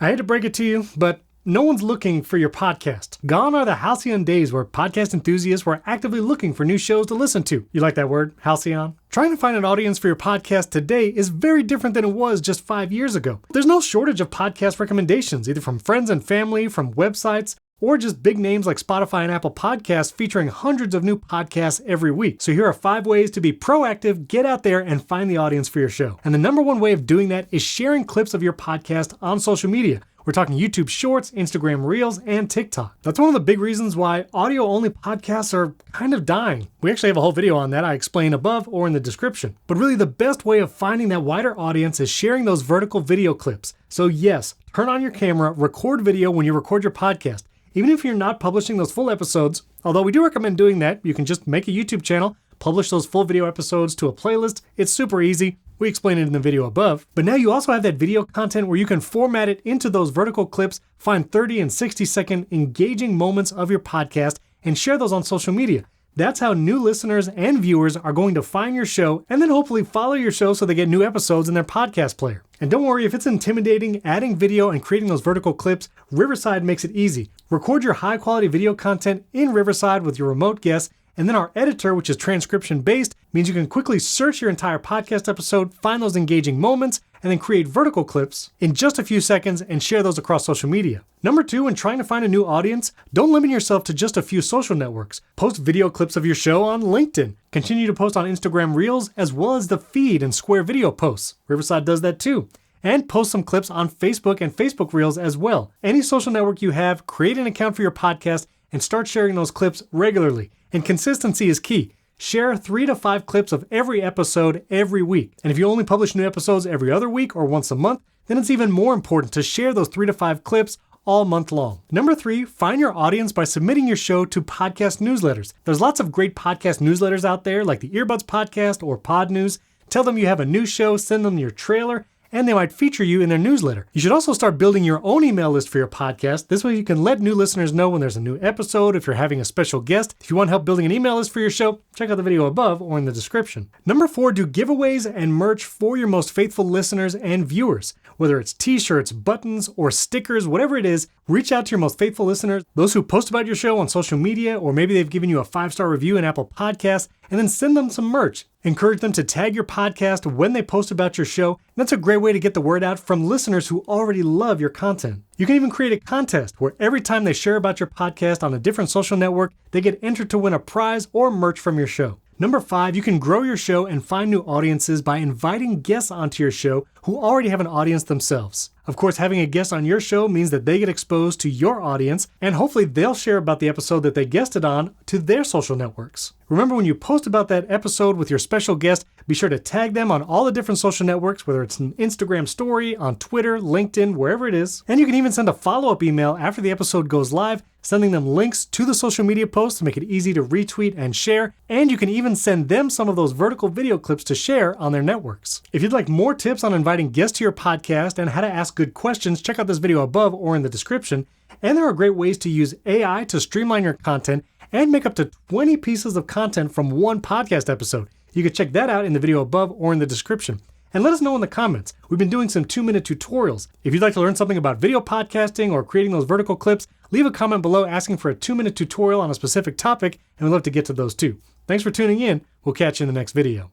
I hate to break it to you, but no one's looking for your podcast. Gone are the halcyon days where podcast enthusiasts were actively looking for new shows to listen to. You like that word, halcyon? Trying to find an audience for your podcast today is very different than it was just 5 years ago. There's no shortage of podcast recommendations, either from friends and family, from websites, or just big names like Spotify and Apple Podcasts featuring hundreds of new podcasts every week. So here are 5 ways to be proactive, get out there, and find the audience for your show. And the number one way of doing that is sharing clips of your podcast on social media. We're talking YouTube Shorts, Instagram Reels, and TikTok. That's one of the big reasons why audio-only podcasts are kind of dying. We actually have a whole video on that I explain above or in the description. But really the best way of finding that wider audience is sharing those vertical video clips. So yes, turn on your camera, record video when you record your podcast. Even if you're not publishing those full episodes, although we do recommend doing that, you can just make a YouTube channel, publish those full video episodes to a playlist. It's super easy. We explain it in the video above. But now you also have that video content where you can format it into those vertical clips, find 30 and 60-second engaging moments of your podcast, and share those on social media. That's how new listeners and viewers are going to find your show and then hopefully follow your show so they get new episodes in their podcast player. And don't worry if it's intimidating, adding video and creating those vertical clips, Riverside makes it easy. Record your high quality video content in Riverside with your remote guests, and then our editor, which is transcription based, means you can quickly search your entire podcast episode, find those engaging moments, and then create vertical clips in just a few seconds and share those across social media. Number 2, when trying to find a new audience, don't limit yourself to just a few social networks. Post video clips of your show on LinkedIn. Continue to post on Instagram Reels as well as the feed and Square video posts. Riverside does that too. And post some clips on Facebook and Facebook Reels as well. Any social network you have, create an account for your podcast and start sharing those clips regularly. And consistency is key. Share 3 to 5 clips of every episode every week. And if you only publish new episodes every other week or once a month, then it's even more important to share those 3 to 5 clips all month long. Number 3, find your audience by submitting your show to podcast newsletters. There's lots of great podcast newsletters out there like the Earbuds Podcast or Pod News. Tell them you have a new show, send them your trailer, and they might feature you in their newsletter. You should also start building your own email list for your podcast. This way you can let new listeners know when there's a new episode, if you're having a special guest. If you want help building an email list for your show, check out the video above or in the description. Number 4, do giveaways and merch for your most faithful listeners and viewers. Whether it's t-shirts, buttons, or stickers, whatever it is, reach out to your most faithful listeners, those who post about your show on social media, or maybe they've given you a 5-star review in Apple Podcasts, and then send them some merch. Encourage them to tag your podcast when they post about your show. And that's a great way to get the word out from listeners who already love your content. You can even create a contest where every time they share about your podcast on a different social network, they get entered to win a prize or merch from your show. Number 5, you can grow your show and find new audiences by inviting guests onto your show who already have an audience themselves. Of course, having a guest on your show means that they get exposed to your audience, and hopefully they'll share about the episode that they guested on to their social networks. Remember, when you post about that episode with your special guest, be sure to tag them on all the different social networks, whether it's an Instagram story, on Twitter, LinkedIn, wherever it is. And you can even send a follow-up email after the episode goes live, sending them links to the social media posts to make it easy to retweet and share. And you can even send them some of those vertical video clips to share on their networks. If you'd like more tips on inviting guests to your podcast and how to ask good questions, check out this video above or in the description. And there are great ways to use AI to streamline your content and make up to 20 pieces of content from one podcast episode. You can check that out in the video above or in the description. And let us know in the comments. We've been doing some 2-minute tutorials. If you'd like to learn something about video podcasting or creating those vertical clips, leave a comment below asking for a 2-minute tutorial on a specific topic, and we'd love to get to those too. Thanks for tuning in. We'll catch you in the next video.